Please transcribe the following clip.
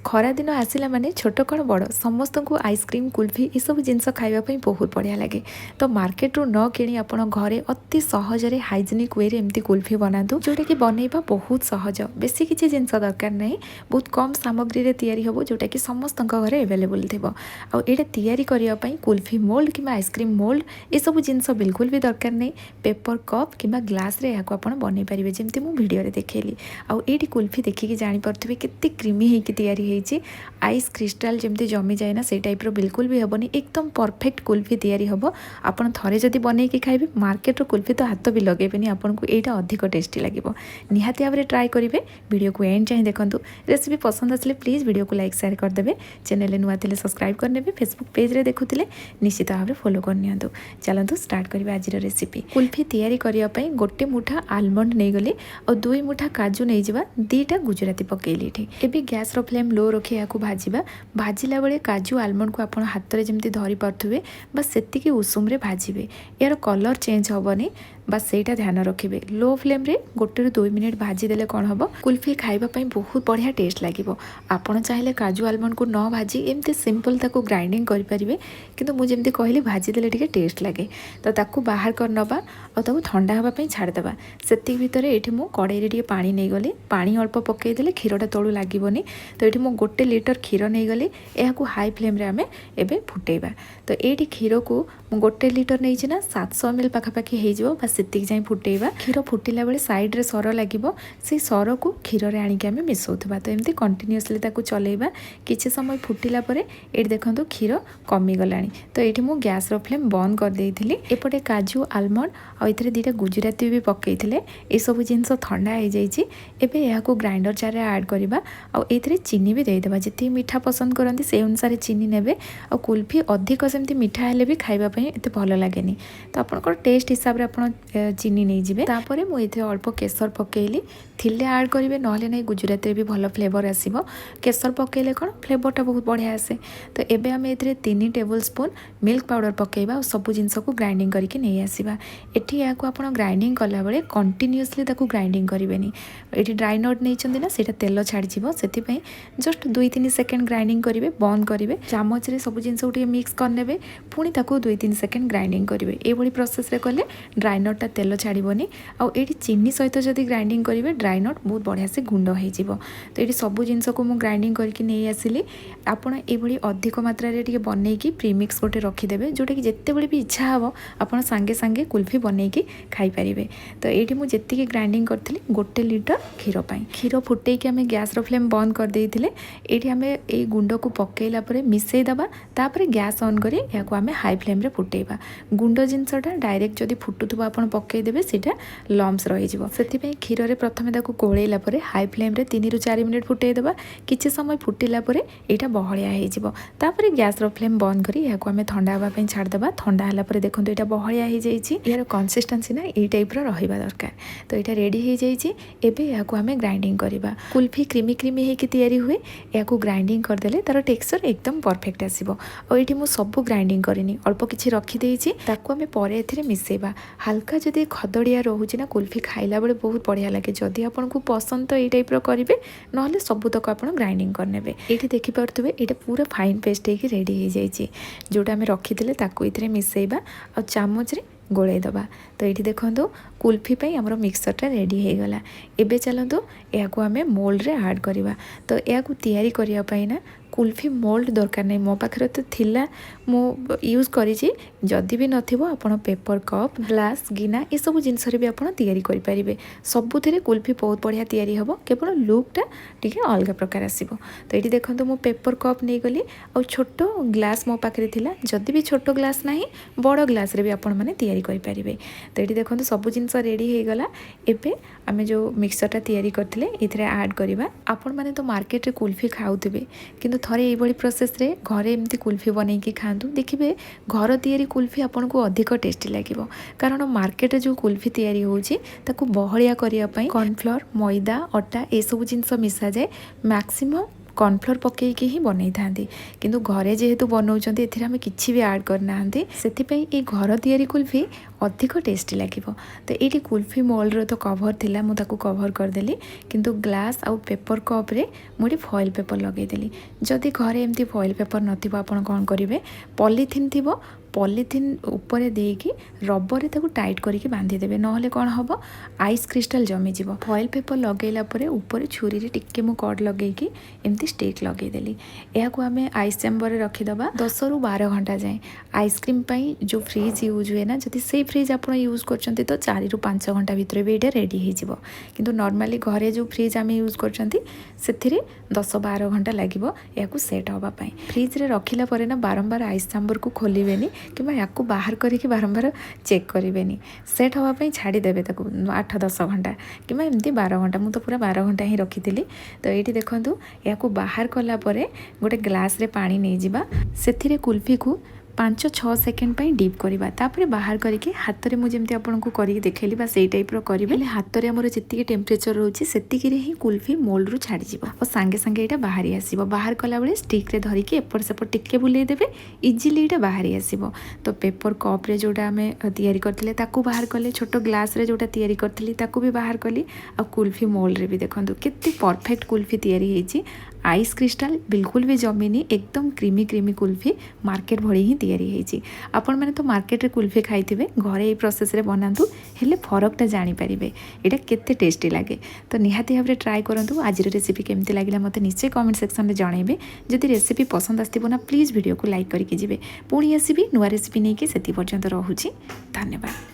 खरा दिन आसला माने छोट कण बड़ समस्त को आइसक्रीम कुल्फी ये सब जिनस खावाई बहुत बढ़िया लगे। तो मार्केट रू न कि आप घरे अति सहजरे हाइजेनिक वे एमती कुल्फी बनातु जोटा कि बनइबा बहुत सहज। बेसी किसी जिनस दरकार ना, बहुत कम सामग्री तैयारी हम जोटा कि समस्त घरे एवेलेबल थी। आईटा तैयारी करने कुल्फी मोल्ड कि आइसक्रीम मोल्ड ये सब जिनस बिल्कुल भी दरकार नहीं। पेपर कप कि ग्लास रे या बनई पारे जमी मुझे भिडियो देखली। आईटी कुल्फी देखिए जापे केते क्रीमी होगी तैयारी होती। आइस क्रिस्टाल जमी जमी जाए ना से टाइप बिल्कुल भी हेनी, एकदम परफेक्ट कुल्फी तैयारी हम। आपड़ थे जब बनईकि खाइबे मार्केट कुल्फी तो हाथ भी लगेबेनि, आपको यहाँ अधिक टेस्टी लगे। निहाती भाव में ट्राए करेंगे। वीडियो को एंड चाहे देखूँ। रेसिपी पसंद आसले प्लीज वीडियो को लाइक शेयर करदे। चैनल नुआ थे सब्सक्राइब करने, फेसबुक पेज रे देखुले निश्चित भाव में फॉलो करनी। चलतु स्टार्ट करेंगे आज रेसिपी। कुल्फी तैयारी करने गोटे मुठा आलमंड नहीं गली और 2 मुठा काजू नहीं जावा, 2टा गुजराती पकेली। एबे गैस रो फ्लेम लो रखी या भाजवा। भाजिला बेले काजू आलमंड को आप हाथ में जमी धरी पारे बस से उषुम भाजबे, यार कलर चेंज हेनी बस सेटा ध्यान रखिए। लो फ्लेम रे 1 ରୁ 2 मिनट भाजीदेले कौन हम कुल्फी खाइबापी बहुत बढ़िया टेस्ट लगे। आपड़ चाहिए काजू आलमंड को न भाजी एमती सिंपल ताको ग्राइंडिंग करेंगे, किंतु मुझे जमी कहली भाजीदेले टिके टेस्ट लगे। तो ताकू बाहर कर नबा और ठंडा हाँपाई छाड़देवा। से भितर ये मुझे कड़ाई टे पानी नहीं गली, पानी अल्प पकईदे क्षीरटा तलू लगे। तो ये मुझे 1 लीटर क्षीर नहीं गली, यह हाई फ्लेम रे आमे एबे फुटेबा। तो ये क्षीर को 1 लीटर नहीं ना 700 ml पाखापाखि हो बस से जाए फुटेबा। क्षीर फुटिला बेले साइड रे सर लगे, से सर को क्षीर रे आणिक आमे मिसौथबा। तो एमती कंटिन्यूअसली ताकू चलेबा। किछि समय फुटिला परे ये देखंतु क्षीर कमी गलानी। तो ये मुझे गैस रो फ्लेम बंद कर देइथिली। एपटे काजू आलमंड और इथरे 2टा गुजराती भी पकईथिले। ये सब जिनस ठंडा हो जाइए। एबे याकू ग्राइंडर जार ऐड करबा और एथरे चीनी भी देदेबा। जिते मीठा पसंद करती से अनुसार चीनी नेबे। और कुल्फी अधिक सेमती मीठा हेले भी खाइबा एते भल लागेनी। तो आपनकर टेस्ट हिसाब रे आपन चीनी नहीं जिबे। तापरे मु एथे अल्प केसर पकेइली, थिले ऐड करेंगे नहले नहीं गुजराती भी भल फ्लेवर आसीबो। केसर पकेइले कौन फ्लेवरटा बहुत बढ़िया आसे। तो एबे आमे एथरे 3 टेबल स्पून मिल्क पाउडर पकेइबा और सब जिनस को ग्राइंडिंग करके नहीं आसीबा। एठी याकू आपण ग्राइंडिंग कला बेले कंटिन्यूअसली ताकू ग्राइंडिंग करेंगे। ये ड्राई नट नहीं ना सेटा तेल छाड़ीजिवो, से जस्ट 2-3 सेकेंड ग्राइंडिंग करेंगे, बंद करेंगे। चामच रे सब जिनस को मिक्स करने, पुणी ताकू 2-3 सेकेंड ग्राइंडिंग करेंगे। ये प्रोसेस रे कले ड्राई नटा तेल छाड़बनी। आउ ये चीनी सहित जब ग्राइंडिंग करेंगे ड्राई नट बहुत बढ़िया से गुंड हो। तो ये सब जिनस को मुझे ग्राइंडिंग करके नहीं आसिली। आपड़ ये अधिक मात्रा रे बनईकी प्रीमिक्स गोटे रखिदेवे, जोटा कि जिते बड़े भी इच्छा हे आप सांगे सांगे कुल्फी बनईकी खाई पारिबे। तो ये मुझे जी ग्राइंडिंग करी 1 लीटर क्षीर पाई। क्षीर फुटेकी आम गैस रो फ्लेम बंद कर देइथिले। ये आम ये गुंड को पकेला परे मिसेईदबा, तापर गैस ऑन करी याकू आम हाई फ्लेम रे फुटेबा। गुंड जिनसटा डायरेक्ट जदि फुटुथबा आपण पकेदेबे सेटा लम्स रहिजिवो। सेथिपई क्षीर रे प्रथमे ताकू कोळेला परे हाई फ्लेम रे 3 ରୁ 4 मिनिट फुटेदेबा। किछि समय फुटिला परे एटा बहलिया हेजिवो। तापर गैस रो फ्लेम बंद करी याकू आम ठंडा हवा पई छाड़देबा। ठंडा हला परे देखंतु एटा बहलिया हे जाइछि। यार कंसिस्टेंसी ना ए टाइप रो रहिबा दरकार। तो एटा रेडी हे जाइछि। एबे याकू आम ग्राइंडिंग करिबा। कुल्फी क्रीमी क्रीमी हेकी तैयारी हुए, याकू ग्राइंडिंग करदेले तार टेक्सचर एकदम परफेक्ट आसीबो। और एठी मु सब ग्राइंडिंग करिनी, अल्प किछि रखि देइछि। ताकू आम परे एथिरे मिसेबा। हल्का जदि खदड़िया रोचे ना कुल्फी खाइला बेले बहुत बढ़िया लगे। जदि आपको पसंद तो ये टाइप करेंगे, ना सबूतक आप ग्राइंडिंग करने। ये देखिपे ये पूरा फाइन पेस्ट होगी रेडी हो जाइए। जोटा आम रखी ये मिसेबा और चामच रे गोलाई दबा। तो ये देखो कुल्फी पे आमर मिक्सरटा रेडी हो गला। एबे चलतु या आम मोल्ड रे ऐड करवा। तो या तैयारी करने ना कुल्फी मोल्ड दरकार नहीं। मो पाखे तो थिला मु यूज करी। जदि भी नथिबो आपण पेपर कप ग्लास गिना ये सब जिनस भी आप तैयारी करें। सबुथिरे कुल्फी बहुत बढ़िया तैयारी हम, केवल लुकटा टिके अलग प्रकार आसीबो। तो ये देखो मु पेपर कप नहीं गली और छोट ग्लास मो पाखे थिला। जदि भी छोट ग्लास ना बड़ ग्लास रे भी आपण माने तैयारी करें। तो ये देखो सब जिनस रेडी हो गला। एबे आमे जो मिक्सरटा तैयारी करथिले इथरे ऐड करबा। आपण माने तो मार्केट रे कुल्फी खाउथिबे, किंतु थरे ये प्रोसेस रे घरे एमती कुल्फी बनईकी खातु। देखिए घर तैयारी कुल्फी आपन को अधिक टेस्टी लगे। कारण मार्केट जो कुल्फी तैयारी होची ताकू बहलिया करने कॉर्नफ्लोर मैदा अटा ये सब जिनस मिसा जाए। मैक्सिमम कॉर्नफ्लोर पकईकि ही बनई था किंतु घरे जेहेतु बनाऊँच एमें किसी भी आड करना से घर तैयारी कुल्फी अधिक टेस्टी लगे। तो ये कुल्फी मोल्डर तो कवर थिला मुझे कवर करदेली किंतु ग्लास आउ पेपर कप रे मुझे फॉइल पेपर लगेदेली। जदि घरे एमती फॉइल पेपर नथिबो आपण कौन करेंगे पॉलीथिन थी पॉलीथिन ऊपर देकी रबर ताको टाइट करके बांधी देबे नहले कौन हम आइस क्रिस्टल जमी जीव। फॉइल पेपर लगेला परे ऊपर छुरी रे टिके मु कट लगेकी एमती स्टिक लगेदेली। या आम आइस चैम्बर रे रखीदबा 10 ରୁ 12 घंटा जाए। आइसक्रीम पाई जो फ्रिज यूज हुए ना जदि से फ्रिज आप यूज करछंती तो 4 ରୁ 5 घंटा भितर भी ये रेडी हो जिवो। किंतु नॉर्मली घरे जो फ्रिज आम यूज करछंती सेथिरे 10-12 घंटा लागिवो याकू सेट होबा पाई। फ्रिज रे रखिला परे ना बारंबार आइस चैम्बर को खोलिबेनी कि या बाहर करके बारंबार चेक करेंगे सेट हाँपाई छाड़देवे 8-10 घंटा कि एमती 12 घंटा मुझे पूरा 12 घंटा ही रखी। तो ये देखूँ या बाहर कलापर गोटे ग्लास रे पानी नहीं जावा से कुल्फी को 5-6 सेकेंड पर डीप करवा तापर बाहर करके हाथ में मुझे आपको करके देखली बा से टाइप करेंगे हाथ में आम जी टेम्परेचर रोचे से ही कुल्फी मोल्ड रू छाड़ और सांगे सांगे यहाँ बाहरी आसो। बाहर कला बेले स्टिक रे धरिकी एपट सेपट टिके बुलेदेवे इजिली यहाँ बाहरी आसो। तो पेपर कप रे जोटा आम तैयारी करते बाहर कले छोट ग्लास रे जोटा तैयारी करी भी बाहर कली आ कुल्फी मोल्ड रे भी देखो केते परफेक्ट कुल्फी तैयारी होती। आइस क्रिस्टल बिल्कुल भी जमीनी एकदम क्रीमी क्रीमी कुल्फी मार्केट भली ही तैयारी होती। आपण मैंने तो मार्केट रे कुल्फी खाई घरे ये प्रोसेस रे बनातु हेले फरकटा जानीपारे यहाँ केते टेस्टी लगे। तो निहाती भाव ट्राए करूँ। आज रेसिपी केमती लगे मत निश्चय कमेंट सेक्शन में जनइबे। जदि रेसिपी पसंद आसो ना प्लीज़ वीडियो को लाइक करके जिवे। पुणी आसबि नुआ रेसिपी नहीं कि से पर्यंत रहुछि। धन्यवाद।